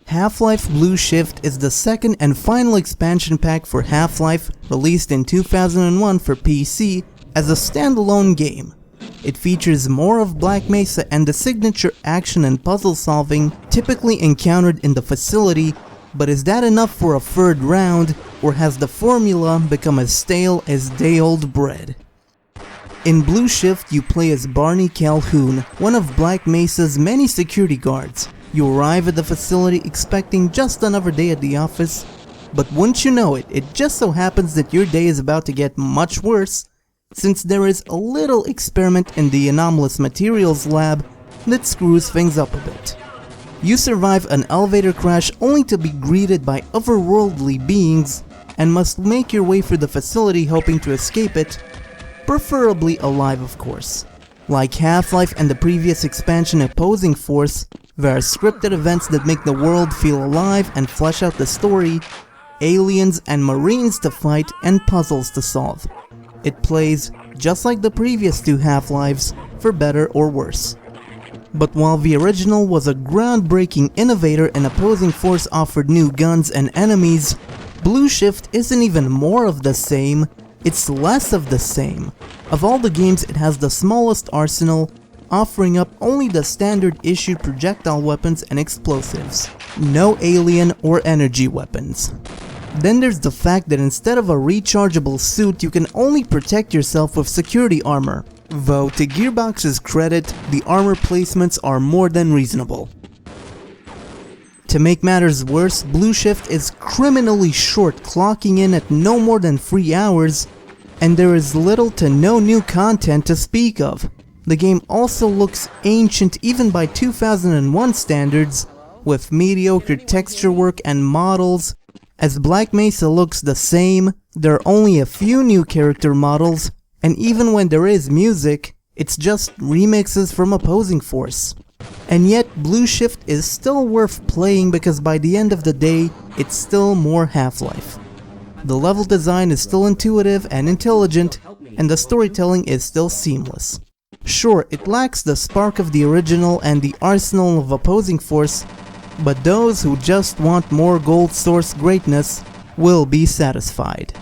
Half-Life Blue Shift is the second and final expansion pack for Half-Life, released in 2001 for PC as a standalone game. It features more of Black Mesa and the signature action and puzzle solving typically encountered in the facility, but is that enough for a third round, or has the formula become as stale as day-old bread? In Blue Shift, you play as Barney Calhoun, one of Black Mesa's many security guards. You arrive at the facility expecting just another day at the office, but wouldn't you know it, it just so happens that your day is about to get much worse, since there is a little experiment in the anomalous materials lab that screws things up a bit. You survive an elevator crash only to be greeted by otherworldly beings and must make your way through the facility hoping to escape it, preferably alive of course. Like Half-Life and the previous expansion Opposing Force, there are scripted events that make the world feel alive and flesh out the story, aliens and marines to fight, and puzzles to solve. It plays just like the previous two Half-Lives, for better or worse. But while the original was a groundbreaking innovator and Opposing Force offered new guns and enemies, Blue Shift isn't even more of the same, it's less of the same. Of all the games, it has the smallest arsenal, offering up only the standard issue projectile weapons and explosives. No alien or energy weapons. Then there's the fact that instead of a rechargeable suit, you can only protect yourself with security armor. Though, to Gearbox's credit, the armor placements are more than reasonable. To make matters worse, Blue Shift is criminally short, clocking in at no more than 3 hours, and there is little to no new content to speak of. The game also looks ancient even by 2001 standards, with mediocre texture work and models. As Black Mesa looks the same, there are only a few new character models, and even when there is music, it's just remixes from Opposing Force. And yet, Blue Shift is still worth playing because by the end of the day, it's still more Half-Life. The level design is still intuitive and intelligent, and the storytelling is still seamless. Sure, it lacks the spark of the original and the arsenal of Opposing Force, but those who just want more gold source greatness will be satisfied.